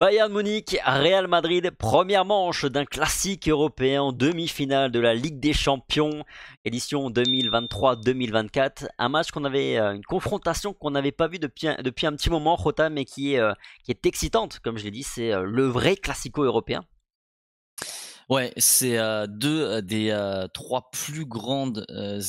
Bayern Munich, Real Madrid, première manche d'un classique européen, demi-finale de la Ligue des Champions, édition 2023-2024. Un match une confrontation qu'on n'avait pas vue depuis un petit moment, Jota, mais qui est excitante, comme je l'ai dit, c'est le vrai classico européen. Ouais, c'est deux des trois plus grandes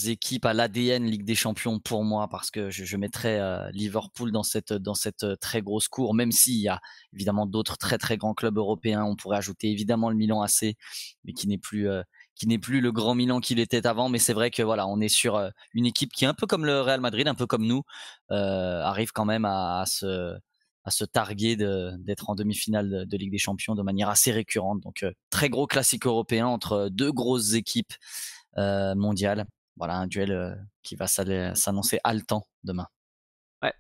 équipes à l'ADN Ligue des Champions pour moi, parce que je mettrais Liverpool dans cette très grosse cour, même s'il y a évidemment d'autres très très grands clubs européens. On pourrait ajouter évidemment le Milan AC, mais qui n'est plus le grand Milan qu'il était avant. Mais c'est vrai que voilà, on est sur une équipe qui est un peu comme le Real Madrid, un peu comme nous, arrive quand même à se targuer d'être en demi-finale de Ligue des Champions de manière assez récurrente. Donc très gros classique européen entre deux grosses équipes mondiales. Voilà, un duel qui va s'annoncer haletant demain. Ouais.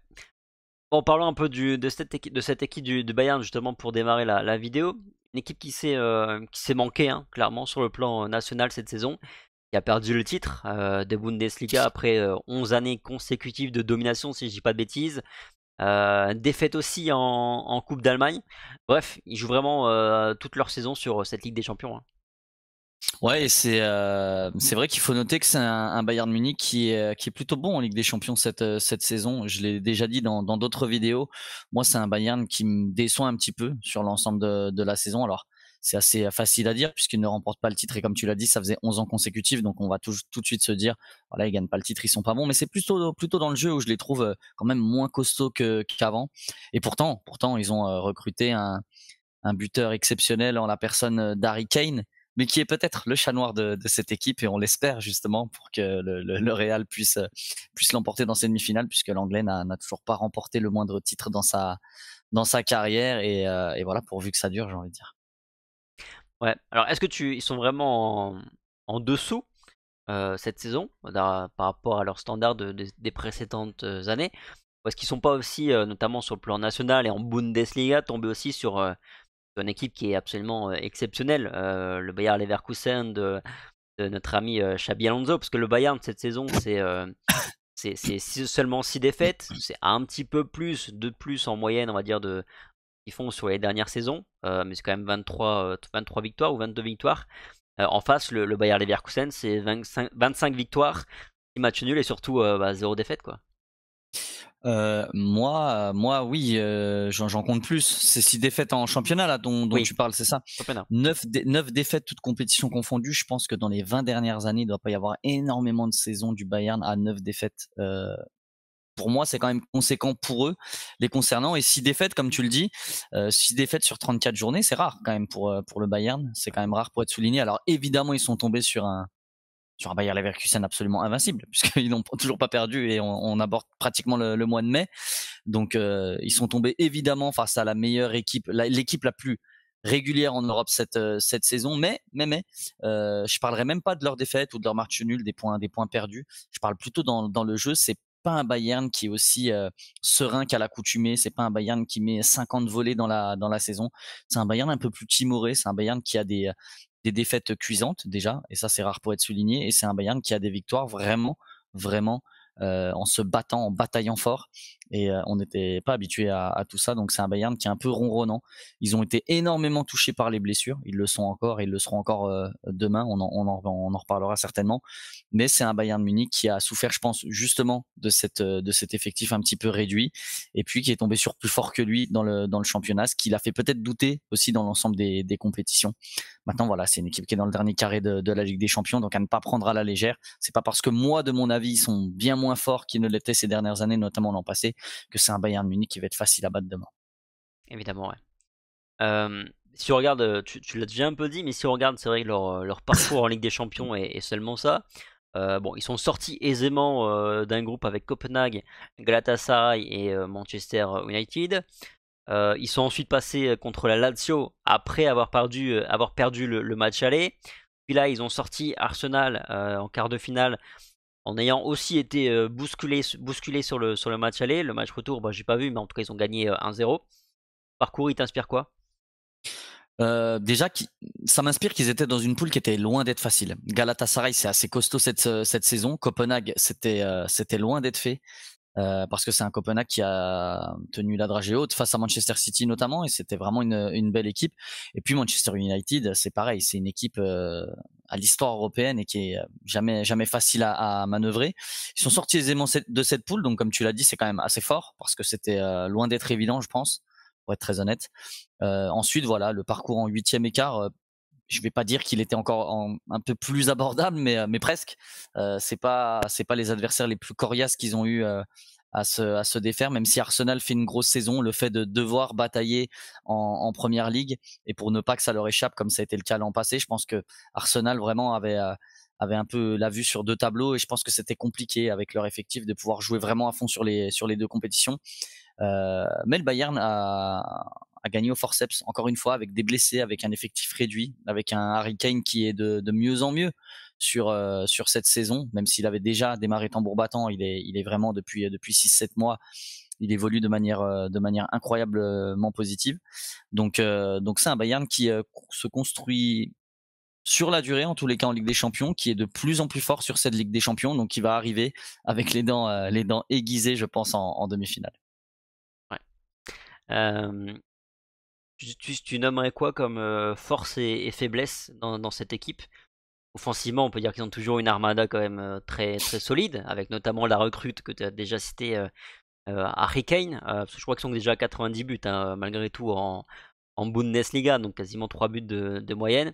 Bon, parlons un peu de cette équipe du Bayern, justement, pour démarrer la vidéo. Une équipe qui s'est manquée, hein, clairement, sur le plan national cette saison, qui a perdu le titre de Bundesliga après 11 années consécutives de domination, si je dis pas de bêtises. Défaite aussi en Coupe d'Allemagne. Bref, ils jouent vraiment toute leur saison sur cette Ligue des Champions, hein. Ouais, et c'est vrai qu'il faut noter que c'est un Bayern Munich qui est plutôt bon en Ligue des Champions cette saison. Je l'ai déjà dit dans d'autres vidéos. Moi, c'est un Bayern qui me déçoit un petit peu sur l'ensemble de la saison. Alors, c'est assez facile à dire puisqu'il ne remporte pas le titre, et comme tu l'as dit, ça faisait 11 ans consécutifs, donc on va tout de suite se dire voilà, ils gagnent pas le titre, ils sont pas bons. Mais c'est plutôt dans le jeu où je les trouve quand même moins costauds qu'avant. Et pourtant, ils ont recruté un buteur exceptionnel en la personne d'Harry Kane, mais qui est peut-être le chat noir de cette équipe, et on l'espère justement pour que le Real puisse l'emporter dans ces demi-finales, puisque l'Anglais n'a toujours pas remporté le moindre titre dans sa carrière, et voilà, pourvu que ça dure, j'ai envie de dire. Ouais. Alors, ils sont vraiment en dessous cette saison par rapport à leur standard des précédentes années? Ou est-ce qu'ils sont pas aussi, notamment sur le plan national et en Bundesliga, tombés aussi sur une équipe qui est absolument exceptionnelle, le Bayer Leverkusen de notre ami Xabi Alonso? Parce que le Bayern cette saison, c'est seulement 6 défaites, c'est un petit peu plus en moyenne, on va dire, qu'ils font sur les dernières saisons, mais c'est quand même 23 victoires ou 22 victoires. En face, le Bayer Leverkusen, c'est 25 victoires, 6 matchs nuls et surtout 0 défaite, quoi. Moi, oui, j'en compte plus. C'est 6 défaites en championnat là dont Oui, tu parles, c'est ça? championnat. 9 défaites, toutes compétitions confondues. Je pense que dans les 20 dernières années, il ne doit pas y avoir énormément de saisons du Bayern à 9 défaites. Pour moi, c'est quand même conséquent pour eux, les concernant. Et 6 défaites, comme tu le dis, 6 défaites sur 34 journées, c'est rare quand même pour le Bayern. C'est quand même rare pour être souligné. Alors évidemment, ils sont tombés sur un Bayer Leverkusen absolument invincible, puisqu'ils n'ont toujours pas perdu, et on aborde pratiquement le mois de mai. Donc ils sont tombés évidemment face à la meilleure équipe, l'équipe la plus régulière en Europe cette saison. Mais je parlerai même pas de leur défaite ou de leur match nul, des points perdus. Je parle plutôt dans le jeu. C'est pas un Bayern qui est aussi serein qu'à l'accoutumée. C'est pas un Bayern qui met 50 volets dans la saison. C'est un Bayern un peu plus timoré. C'est un Bayern qui a des défaites cuisantes déjà, et ça c'est rare pour être souligné. Et c'est un Bayern qui a des victoires vraiment, vraiment en se battant, en bataillant fort. Et on n'était pas habitué à tout ça. Donc c'est un Bayern qui est un peu ronronnant. Ils ont été énormément touchés par les blessures. Ils le sont encore, et ils le seront encore demain. On en reparlera certainement. Mais c'est un Bayern Munich qui a souffert, je pense, justement de cet effectif un petit peu réduit, et puis qui est tombé sur plus fort que lui dans le championnat, ce qui l'a fait peut-être douter aussi dans l'ensemble des compétitions. Maintenant, voilà, c'est une équipe qui est dans le dernier carré de la Ligue des Champions, donc à ne pas prendre à la légère. C'est pas parce que moi, de mon avis, ils sont bien moins forts qu'ils ne l'étaient ces dernières années, notamment l'an passé, que c'est un Bayern Munich qui va être facile à battre demain. Évidemment, ouais. Si on regarde, tu l'as déjà un peu dit, mais si on regarde, c'est vrai que leur parcours en Ligue des Champions est seulement ça. Bon, ils sont sortis aisément d'un groupe avec Copenhague, Galatasaray et Manchester United. Ils sont ensuite passés contre la Lazio après avoir perdu le match aller. Puis là, ils ont sorti Arsenal en quart de finale en ayant aussi été bousculés sur le match aller. Le match retour, bah, j'ai pas vu, mais en tout cas, ils ont gagné 1-0. Parcours, il t'inspire quoi? Déjà, ça m'inspire qu'ils étaient dans une poule qui était loin d'être facile. Galatasaray, c'est assez costaud cette saison. Copenhague, c'était loin d'être fait. parce que c'est un Copenhague qui a tenu la dragée haute face à Manchester City notamment, et c'était vraiment une belle équipe. Et puis Manchester United, c'est pareil, c'est une équipe à l'histoire européenne et qui est jamais facile à manœuvrer. Ils sont sortis aisément de cette poule, donc comme tu l'as dit, c'est quand même assez fort parce que c'était loin d'être évident, je pense, pour être très honnête. Ensuite, voilà, le parcours en huitième écart. Je vais pas dire qu'il était encore un peu plus abordable, mais presque. C'est pas les adversaires les plus coriaces qu'ils ont eu à se défaire, même si Arsenal fait une grosse saison. Le fait de devoir batailler en première ligue et pour ne pas que ça leur échappe, comme ça a été le cas l'an passé, je pense que Arsenal vraiment avait un peu la vue sur deux tableaux, et je pense que c'était compliqué avec leur effectif de pouvoir jouer vraiment à fond sur les deux compétitions. Mais le Bayern a gagné au forceps, encore une fois, avec des blessés, avec un effectif réduit, avec un Harry Kane qui est de mieux en mieux sur cette saison, même s'il avait déjà démarré tambour battant. Il est vraiment depuis 6-7 mois, il évolue de manière incroyablement positive. Donc c'est un Bayern qui se construit sur la durée, en tous les cas en Ligue des Champions, qui est de plus en plus fort sur cette Ligue des Champions, donc qui va arriver avec les dents aiguisées, je pense, en demi-finale. Ouais. Euh, tu nommerais quoi comme force et faiblesse dans cette équipe? Offensivement, on peut dire qu'ils ont toujours une armada quand même très, très solide, avec notamment la recrute que tu as déjà citée, Harry Kane. Parce que je crois qu'ils sont déjà à 90 buts, hein, malgré tout, en Bundesliga, donc quasiment 3 buts de moyenne.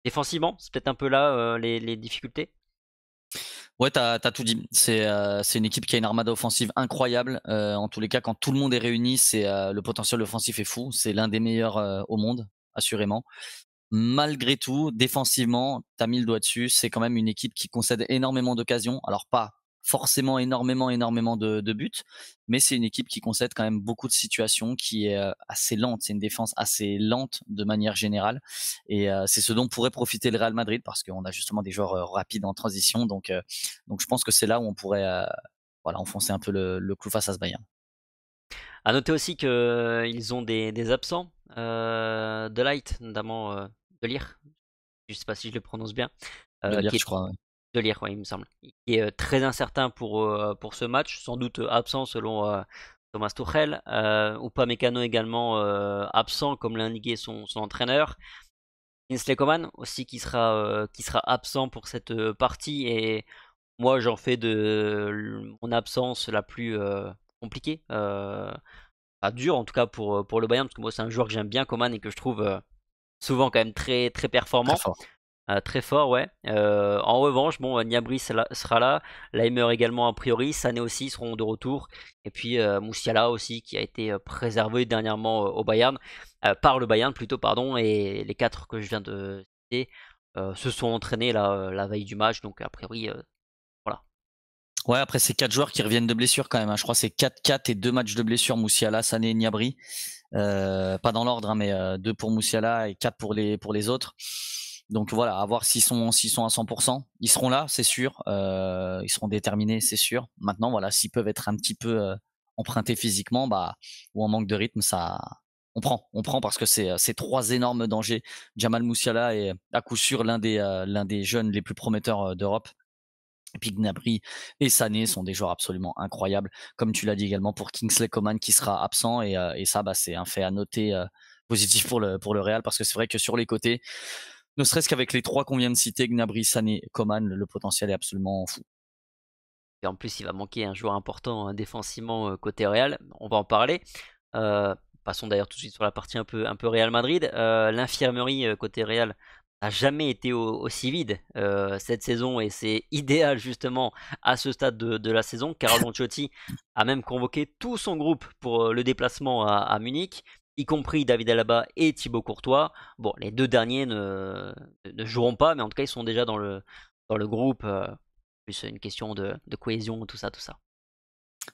Défensivement, c'est peut-être un peu là les difficultés. Ouais, t'as tout dit. C'est une équipe qui a une armada offensive incroyable. En tous les cas, quand tout le monde est réuni, le potentiel offensif est fou. C'est l'un des meilleurs au monde, assurément. Malgré tout, défensivement, t'as mis le doigt dessus. C'est quand même une équipe qui concède énormément d'occasions. Alors pas forcément énormément de buts, mais c'est une équipe qui concède quand même beaucoup de situations, qui est assez lente. C'est une défense assez lente de manière générale, et c'est ce dont pourrait profiter le Real Madrid parce qu'on a justement des joueurs rapides en transition. Donc je pense que c'est là où on pourrait voilà, enfoncer un peu le clou face à ce Bayern. À noter aussi qu'ils ont des absents, de Light, notamment de Lire, je sais pas si je le prononce bien, De lire, qui je est crois. Ouais. de Lire, ouais, il me semble, qui est très incertain pour ce match, sans doute absent selon Thomas Tuchel, ou pas Mécano également absent, comme l'a indiqué son entraîneur. Kingsley Coman aussi qui sera absent pour cette partie, et moi j'en fais de mon absence la plus compliquée. Pas dur en tout cas pour le Bayern, parce que moi c'est un joueur que j'aime bien, Coman, et que je trouve souvent quand même très, très Très performant, fort. très fort, ouais. En revanche, bon, Gnabry sera là, Laimer également a priori, Sané aussi seront de retour, et puis Moussiala aussi qui a été préservé dernièrement au Bayern, par le Bayern plutôt, pardon, et les quatre que je viens de citer se sont entraînés la veille du match, donc a priori, voilà. Ouais, après c'est quatre joueurs qui reviennent de blessure quand même, hein. Je crois que c'est 4-4 et 2 matchs de blessure, Moussiala, Sané et Gnabry. Pas dans l'ordre, hein, mais 2 pour Moussiala et 4 pour les autres. Donc voilà, à voir s'ils sont à 100%. Ils seront là, c'est sûr. Ils seront déterminés, c'est sûr. Maintenant, voilà, s'ils peuvent être un petit peu empruntés physiquement, bah, ou en manque de rythme, ça, on prend parce que c'est trois énormes dangers. Jamal Moussiala est à coup sûr l'un des jeunes les plus prometteurs d'Europe. Et puis Gnabry et Sané sont des joueurs absolument incroyables. Comme tu l'as dit également pour Kingsley Coman qui sera absent, et ça, bah, c'est un fait à noter positif pour le Real, parce que c'est vrai que sur les côtés, ne serait-ce qu'avec les trois qu'on vient de citer, Gnabry, Sané, Coman, le potentiel est absolument fou. Et en plus, il va manquer un joueur important défensivement côté Real. On va en parler. Euh, Passons d'ailleurs tout de suite sur la partie un peu Real Madrid. L'infirmerie côté Real n'a jamais été aussi vide cette saison, et c'est idéal justement à ce stade de la saison. Carlo Ancelotti a même convoqué tout son groupe pour le déplacement à Munich, y compris David Alaba et Thibaut Courtois. Bon, les deux derniers ne joueront pas, mais en tout cas ils sont déjà dans le groupe. Plus une question de cohésion, tout ça, tout ça.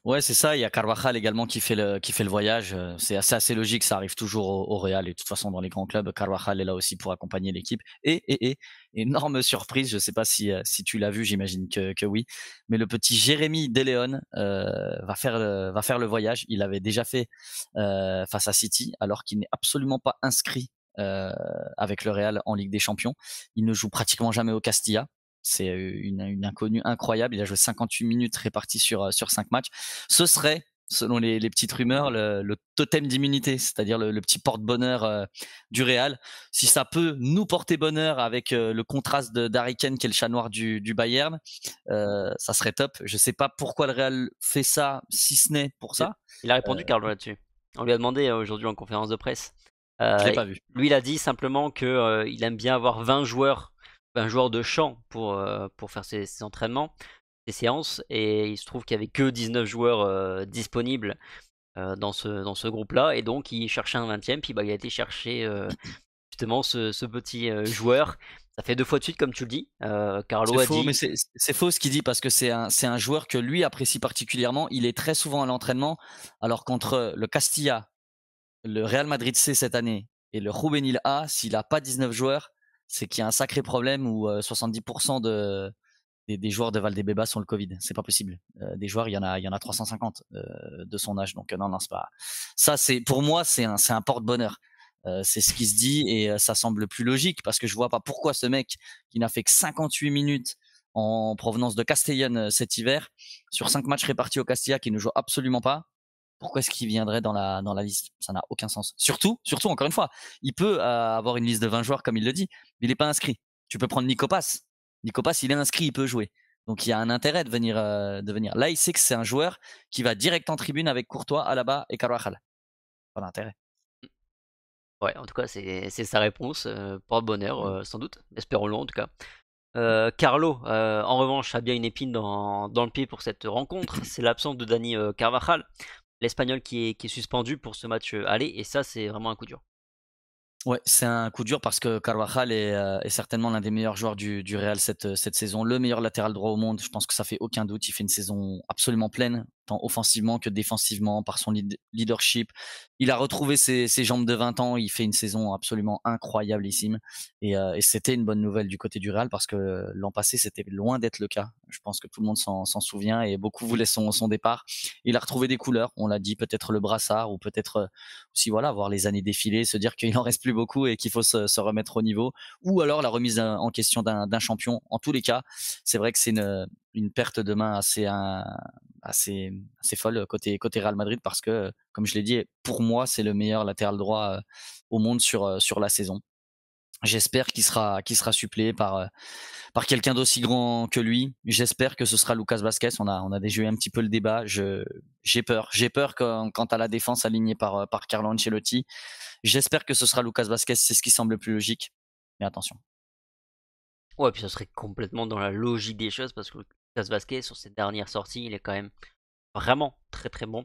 Ouais, c'est ça. Il y a Carvajal également qui fait le voyage. C'est assez logique. Ça arrive toujours au Real. Et de toute façon, dans les grands clubs, Carvajal est là aussi pour accompagner l'équipe. Et énorme surprise. Je sais pas si tu l'as vu. J'imagine que oui. Mais le petit Jérémy De Leon va faire le voyage. Il avait déjà fait face à City, alors qu'il n'est absolument pas inscrit avec le Real en Ligue des Champions. Il ne joue pratiquement jamais au Castilla. C'est une inconnue incroyable. Il a joué 58 minutes réparties sur 5 matchs. Ce serait, selon les petites rumeurs, le totem d'immunité, c'est-à-dire le petit porte-bonheur du Real. Si ça peut nous porter bonheur avec le contraste d'Harry Kane, qui est le chat noir du Bayern, ça serait top. Je sais pas pourquoi le Real fait ça, si ce n'est pour Il ça. il a répondu, Carlo, là-dessus. On lui a demandé aujourd'hui en conférence de presse. Je l'ai pas vu. Lui, il a dit simplement que il aime bien avoir 20 joueurs de champ pour faire ses entraînements, ses séances, et il se trouve qu'il y avait que 19 joueurs disponibles dans ce groupe-là, et donc il cherchait un 20e, puis bah, il a été chercher justement ce petit joueur. Ça fait 2 fois de suite, comme tu le dis. Carlo C'est a faux, mais dit. c'est faux ce qu'il dit parce que c'est un joueur que lui apprécie particulièrement. Il est très souvent à l'entraînement, alors qu'entre le Castilla, le Real Madrid C cette année et le Juvenil A, s'il a pas 19 joueurs, c'est qu'il y a un sacré problème où 70% des joueurs de Valdebebas sont le Covid. C'est pas possible. Des joueurs, il y en a 350 de son âge. Donc non, c'est pas. Ça, c'est pour moi, c'est un porte-bonheur. C'est ce qui se dit et ça semble plus logique parce que je vois pas pourquoi ce mec qui n'a fait que 58 minutes en provenance de Castellón cet hiver sur 5 matchs répartis au Castilla qui ne joue absolument pas. Pourquoi est-ce qu'il viendrait dans la liste? Ça n'a aucun sens. Surtout, encore une fois, il peut avoir une liste de 20 joueurs comme il le dit, mais il n'est pas inscrit. Tu peux prendre Nico Pass. Nico Pass, il est inscrit, il peut jouer. Donc il y a un intérêt de venir. Là, il sait que c'est un joueur qui va direct en tribune avec Courtois, Alaba et Carvajal. Pas d'intérêt. Ouais, en tout cas, c'est sa réponse. Porte-bonheur, sans doute. Espérons-le en tout cas. Carlo, en revanche, a bien une épine dans le pied pour cette rencontre. C'est l'absence de Dani Carvajal, l'Espagnol qui est suspendu pour ce match aller, et ça, c'est vraiment un coup dur. Ouais, c'est un coup dur parce que Carvajal est certainement l'un des meilleurs joueurs du Real cette saison. Le meilleur latéral droit au monde, je pense que ça fait aucun doute. Il fait une saison absolument pleine, tant offensivement que défensivement, par son leadership. Il a retrouvé ses jambes de 20 ans. Il fait une saison absolument incroyablissime. Et c'était une bonne nouvelle du côté du Real parce que l'an passé, c'était loin d'être le cas. Je pense que tout le monde s'en souvient et beaucoup voulaient son départ. Il a retrouvé des couleurs, on l'a dit, peut-être le brassard ou peut-être aussi voilà, voir les années défiler, se dire qu'il en reste plus beaucoup et qu'il faut se remettre au niveau, ou alors la remise en question d'un champion. En tous les cas, c'est vrai que c'est une perte de main assez folle côté Real Madrid parce que, comme je l'ai dit, pour moi, c'est le meilleur latéral droit au monde sur la saison. J'espère qu'il sera suppléé par quelqu'un d'aussi grand que lui. J'espère que ce sera Lucas Vazquez. On a déjà eu un petit peu le débat. J'ai peur quant à la défense alignée par Carlo Ancelotti. J'espère que ce sera Lucas Vazquez. C'est ce qui semble le plus logique. Mais attention. Ouais, puis ça serait complètement dans la logique des choses parce que Lucas Vazquez, sur ses dernières sorties, il est quand même vraiment très très bon.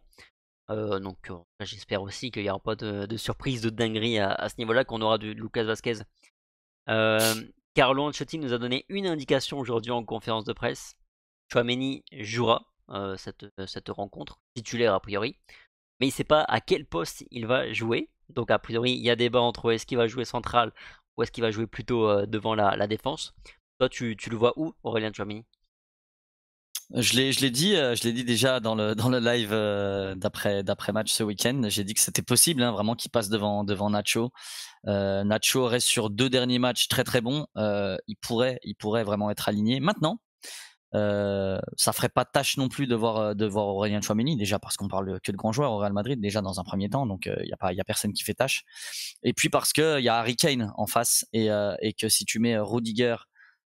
Donc j'espère aussi qu'il n'y aura pas de surprise de dinguerie à ce niveau-là, qu'on aura du Lucas Vazquez. Carlo Ancelotti nous a donné une indication aujourd'hui en conférence de presse. Tchouaméni jouera cette rencontre, titulaire a priori, mais il ne sait pas à quel poste il va jouer. Donc a priori, il y a débat entre est-ce qu'il va jouer central ou est-ce qu'il va jouer plutôt devant la défense. Toi, tu le vois où, Aurélien Tchouaméni? Je l'ai dit déjà dans le live d'après match ce week-end. J'ai dit que c'était possible, hein, vraiment qu'il passe devant Nacho. Nacho reste sur 2 derniers matchs très très bons. Il pourrait vraiment être aligné. Maintenant, ça ferait pas tâche non plus de voir Aurélien Tchouaméni, déjà parce qu'on parle que de grands joueurs au Real Madrid déjà dans un premier temps, donc il y a personne qui fait tâche. Et puis parce que il y a Harry Kane en face et que si tu mets Rudiger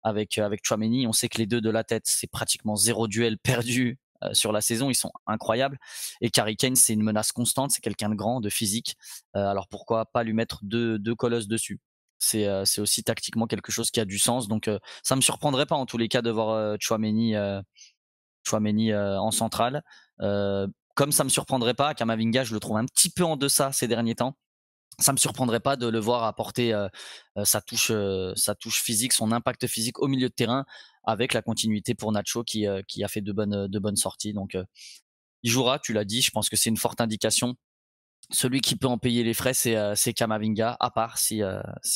avec Tchouaméni, on sait que les deux de la tête, c'est pratiquement 0 duel perdu sur la saison, ils sont incroyables. Et Harry Kane, c'est une menace constante, c'est quelqu'un de grand, de physique. Alors pourquoi pas lui mettre deux colosses dessus? C'est aussi tactiquement quelque chose qui a du sens. Donc ça me surprendrait pas en tous les cas de voir Tchouaméni en centrale. Comme ça me surprendrait pas, Kamavinga, je le trouve un petit peu en deçà ces derniers temps. Ça me surprendrait pas de le voir apporter sa touche physique, son impact physique au milieu de terrain, avec la continuité pour Nacho qui a fait de bonnes sorties. Donc il jouera, tu l'as dit. Je pense que c'est une forte indication. Celui qui peut en payer les frais, c'est Kamavinga, à part si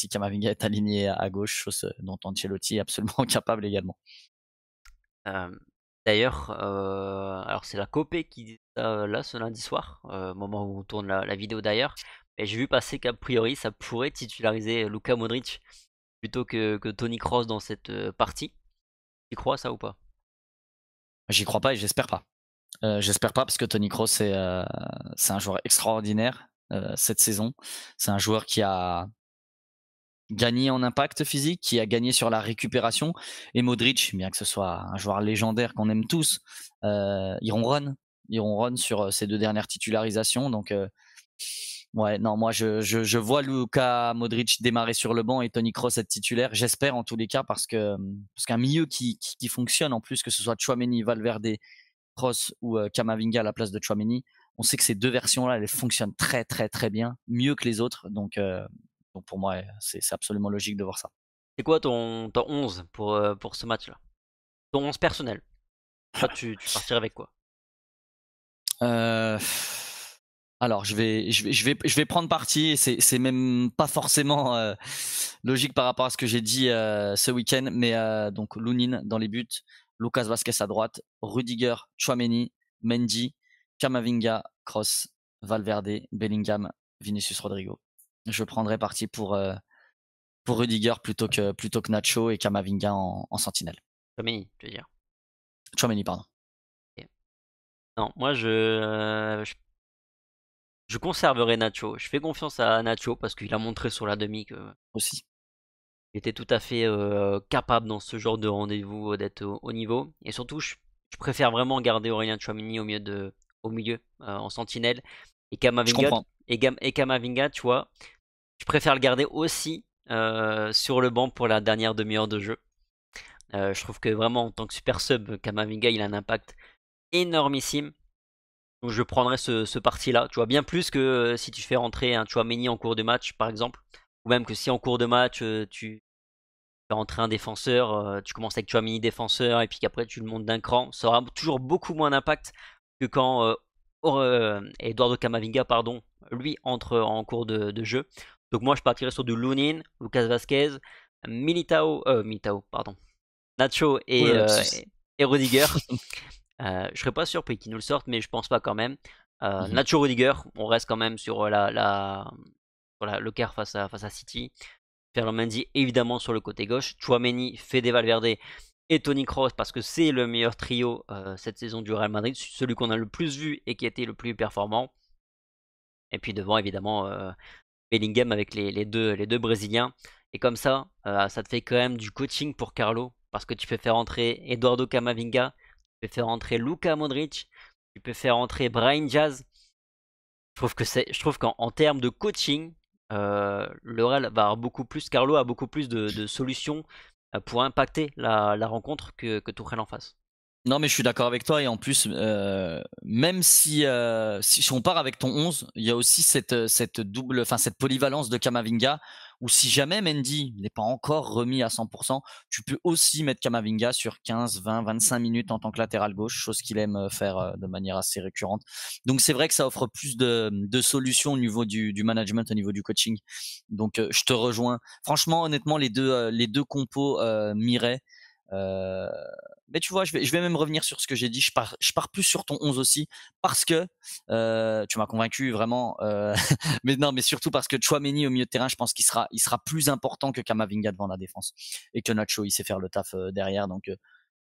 Kamavinga est aligné à gauche, chose dont Ancelotti est absolument capable également. Euh, D'ailleurs, alors c'est la Copé qui dit ça là ce lundi soir, moment où on tourne la vidéo d'ailleurs. Et j'ai vu passer qu'a priori ça pourrait titulariser Luka Modric plutôt que Toni Kroos dans cette partie. Tu crois ça ou pas? J'y crois pas et j'espère pas. J'espère pas parce que Tony Kroos c'est un joueur extraordinaire cette saison. C'est un joueur qui a gagné en impact physique, qui a gagné sur la récupération. Et Modric, bien que ce soit un joueur légendaire qu'on aime tous, il ronronne. Il ronronne sur ses 2 dernières titularisations. Donc, ouais, non, moi je vois Luka Modric démarrer sur le banc et Toni Kroos être titulaire. J'espère en tous les cas parce qu'un milieu qui fonctionne en plus, que ce soit Tchouaméni, Valverde, Kroos ou Camavinga à la place de Tchouaméni, on sait que ces 2 versions-là, elles fonctionnent très très très bien, mieux que les autres. Donc pour moi, c'est absolument logique de voir ça. C'est quoi ton 11 pour ce match-là? Ton 11 personnel. Toi, tu partirais avec quoi? Euh, alors, je vais prendre parti. C'est même pas forcément logique par rapport à ce que j'ai dit ce week-end. Mais donc, Lunin dans les buts, Lucas Vazquez à droite, Rudiger, Chouameni, Mendy, Camavinga, Kroos, Valverde, Bellingham, Vinicius Rodrigo. Je prendrais parti pour Rudiger plutôt que Nacho et Camavinga en sentinelle. Chouameni, tu veux dire. Chouameni, pardon. Ok. Non, moi je conserverai Nacho. Je fais confiance à Nacho parce qu'il a montré sur la demi qu'il Aussi. était tout à fait capable dans ce genre de rendez-vous d'être au niveau. Et surtout, je préfère vraiment garder Aurélien Tchouaméni au milieu en sentinelle. Et Je Kamavinga, comprends. et Kamavinga, tu vois, je préfère le garder aussi sur le banc pour la dernière demi-heure de jeu. Je trouve que vraiment en tant que super sub, Kamavinga il a un impact énormissime. Donc je prendrais ce parti-là, tu vois, bien plus que si tu fais rentrer un Tchouaméni en cours de match par exemple, ou même que si en cours de match tu fais rentrer un défenseur, tu commences avec Tchouaméni défenseur et puis qu'après tu le montes d'un cran, ça aura toujours beaucoup moins d'impact que quand Eduardo Camavinga pardon, lui entre en cours de jeu. Donc moi je partirais sur du Lunin, Lucas Vazquez, Militao pardon, Nacho Oh là là, tu- et Rudiger. Je serais pas surpris qu'ils nous le sortent, mais je pense pas quand même. Mhm. Nacho Rudiger, on reste quand même sur le quart face à City. Ferland Mendy évidemment sur le côté gauche. Chouameni, Fede Valverde et Toni Kroos parce que c'est le meilleur trio cette saison du Real Madrid, celui qu'on a le plus vu et qui a été le plus performant. Et puis devant évidemment Bellingham avec les deux Brésiliens. Et comme ça te fait quand même du coaching pour Carlo parce que tu peux faire entrer Eduardo Camavinga, tu peux faire entrer Luka Modric, tu peux faire entrer Brahim Diaz. Je trouve qu'en termes de coaching, le Real va avoir beaucoup plus, Carlo a beaucoup plus de solutions pour impacter la rencontre que Tuchel en face. Non, mais je suis d'accord avec toi. Et en plus, même si on part avec ton 11, il y a aussi cette double, enfin, cette polyvalence de Kamavinga, où si jamais Mendy n'est pas encore remis à 100%, tu peux aussi mettre Kamavinga sur 15, 20, 25 minutes en tant que latéral gauche, chose qu'il aime faire de manière assez récurrente. Donc, c'est vrai que ça offre plus de solutions au niveau du management, au niveau du coaching. Donc, je te rejoins. Franchement, honnêtement, les deux compos m'iraient. Euh, mais tu vois, je vais même revenir sur ce que j'ai dit. Je pars plus sur ton 11 aussi parce que tu m'as convaincu vraiment. Mais non, mais surtout parce que Chouameni au milieu de terrain, je pense qu'il sera plus important que Kamavinga devant la défense et que Nacho il sait faire le taf derrière. Donc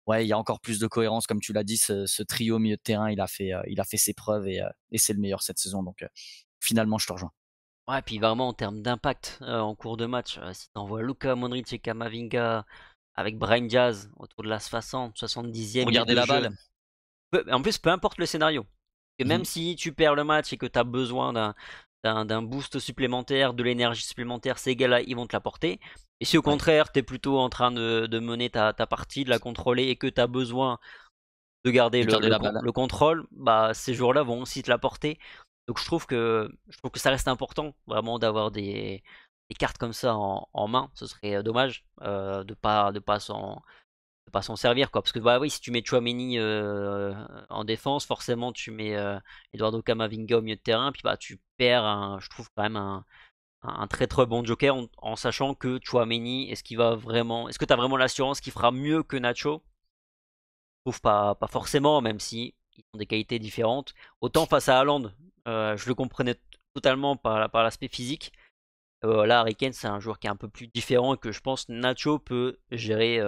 ouais, il y a encore plus de cohérence comme tu l'as dit. Ce trio au milieu de terrain, il a fait ses preuves et c'est le meilleur cette saison. Donc finalement, je te rejoins. Ouais, puis vraiment en termes d'impact en cours de match, si t'envoies Luka Modric et Camavinga avec Brahim Diaz autour de la 60, 70e minute Regardez de la jeu, balle. en plus peu importe le scénario, et même Mhm. si tu perds le match et que tu as besoin d'un boost supplémentaire, de l'énergie supplémentaire, ces gars-là, ils vont te l'apporter. Et si au Ouais. contraire, tu es plutôt en train de mener ta partie, de la contrôler et que tu as besoin de garder De garder la balle. le contrôle, bah, ces joueurs-là vont aussi te l'apporter. Donc je trouve que ça reste important vraiment d'avoir des cartes comme ça en main. Ce serait dommage de pas s'en servir quoi. Parce que bah oui, si tu mets Chouameni en défense, forcément tu mets Eduardo Camavinga au milieu de terrain, puis bah tu perds je trouve quand même un très très bon joker en sachant que Chouameni, est-ce que tu as vraiment l'assurance qu'il fera mieux que Nacho? Je trouve pas forcément, même si ils ont des qualités différentes. Autant face à Haaland, je le comprenais totalement par l'aspect physique. Là, Harry Kane, c'est un joueur qui est un peu plus différent et que je pense Nacho peut gérer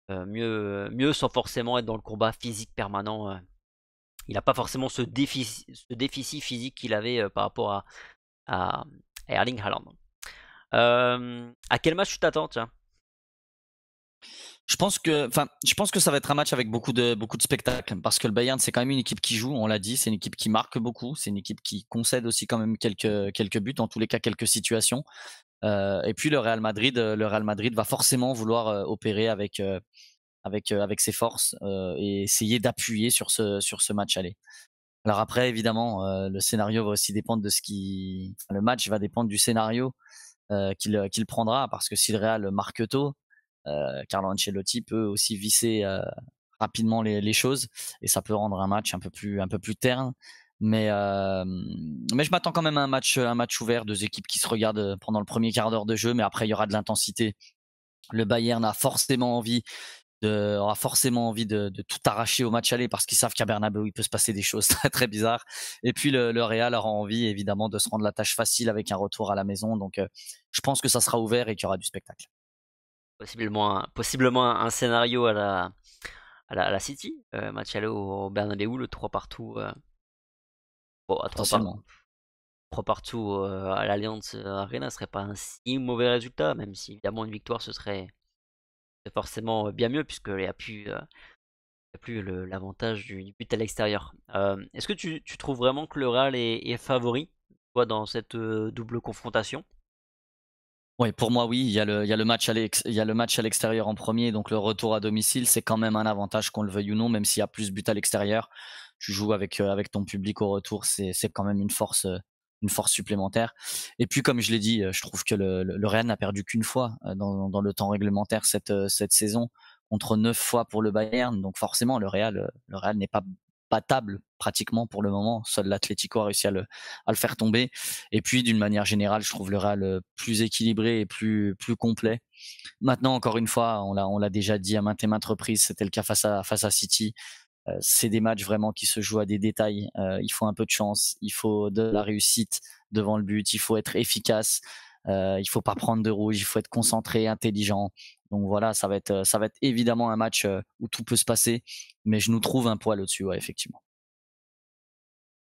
mieux sans forcément être dans le combat physique permanent. Il n'a pas forcément ce déficit physique qu'il avait par rapport à Erling Haaland. À quel match tu t'attends, tiens? Je pense que ça va être un match avec beaucoup de spectacles parce que le Bayern c'est quand même une équipe qui joue, on l'a dit, c'est une équipe qui marque beaucoup, c'est une équipe qui concède aussi quand même quelques buts, en tous les cas quelques situations. Et puis le Real Madrid va forcément vouloir opérer avec ses forces et essayer d'appuyer sur ce match aller. Alors après évidemment le scénario va aussi dépendre de le match va dépendre du scénario qu'il prendra parce que si le Real marque tôt, Carlo Ancelotti peut aussi visser rapidement les choses et ça peut rendre un match un peu plus terne. Mais je m'attends quand même à un match ouvert, deux équipes qui se regardent pendant le premier quart d'heure de jeu, mais après il y aura de l'intensité. Le Bayern aura forcément envie de tout arracher au match aller parce qu'ils savent qu'à Bernabeu il peut se passer des choses très très bizarres. Et puis le Real aura envie évidemment de se rendre la tâche facile avec un retour à la maison. Donc je pense que ça sera ouvert et qu'il y aura du spectacle. Possiblement un scénario à la City, match aller au Bernabeu, le 3 partout. Bon, à potentiellement. 3 partout à l'Allianz Arena serait pas un si mauvais résultat, même si évidemment une victoire ce serait forcément bien mieux puisqu'il n'y a plus l'avantage du but à l'extérieur. Est-ce que tu trouves vraiment que le Real est favori, toi, dans cette double confrontation? Oui, pour moi, oui, il y a le match à l'extérieur en premier, donc le retour à domicile, c'est quand même un avantage qu'on le veuille ou non, même s'il y a plus de buts à l'extérieur. Tu joues avec ton public au retour, c'est quand même une force supplémentaire. Et puis, comme je l'ai dit, je trouve que le Real n'a perdu qu'une fois dans le temps réglementaire cette saison, contre 9 fois pour le Bayern. Donc forcément, le Real n'est pas battable pratiquement pour le moment. Seul l'Atlético a réussi à le faire tomber. Et puis, d'une manière générale, je trouve le Real plus équilibré et plus complet. Maintenant, encore une fois, on l'a déjà dit à maintes et maintes reprises, c'était le cas face à City. C'est des matchs vraiment qui se jouent à des détails. Il faut un peu de chance, il faut de la réussite devant le but, il faut être efficace, il faut pas prendre de rouge, il faut être concentré, intelligent. Donc voilà, ça va être évidemment un match où tout peut se passer, mais je nous trouve un poil au-dessus, ouais, effectivement.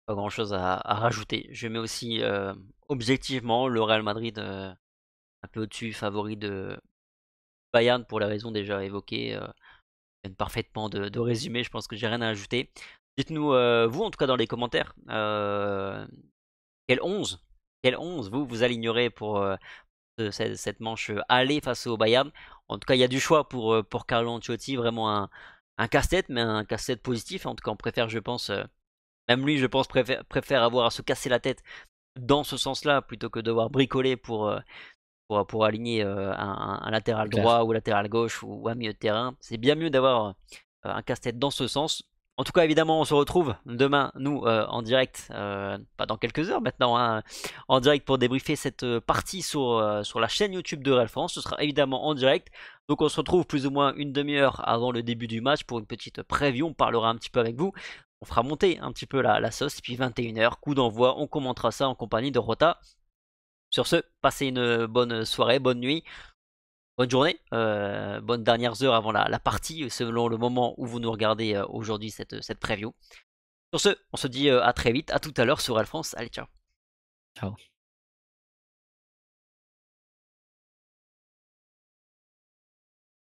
Pas grand-chose à rajouter. Je mets aussi objectivement le Real Madrid un peu au-dessus, favori de Bayern pour les raisons déjà évoquées. Viennent parfaitement de résumer, je pense que j'ai rien à ajouter. Dites-nous, vous en tout cas dans les commentaires, quel 11, quel 11 vous alignerez pour cette manche aller face au Bayern. En tout cas, il y a du choix pour Carlo Ancelotti, vraiment un casse-tête, mais un casse-tête positif. En tout cas, on préfère, je pense, même lui, je pense, préfère avoir à se casser la tête dans ce sens-là plutôt que devoir bricoler pour aligner un latéral C'est clair. droit ou latéral gauche ou un milieu de terrain. C'est bien mieux d'avoir un casse-tête dans ce sens. En tout cas, évidemment, on se retrouve demain, nous, en direct, pas dans quelques heures maintenant, hein, en direct pour débriefer cette partie sur la chaîne YouTube de Real France. Ce sera évidemment en direct. Donc on se retrouve plus ou moins une demi-heure avant le début du match pour une petite preview. On parlera un petit peu avec vous. On fera monter un petit peu la sauce. Et puis 21h, coup d'envoi, on commentera ça en compagnie de Rota. Sur ce, passez une bonne soirée, bonne nuit, bonne journée, bonnes dernières heures avant la partie, selon le moment où vous nous regardez aujourd'hui cette preview. Sur ce, on se dit à très vite, à tout à l'heure sur Real France. Allez, ciao. Ciao.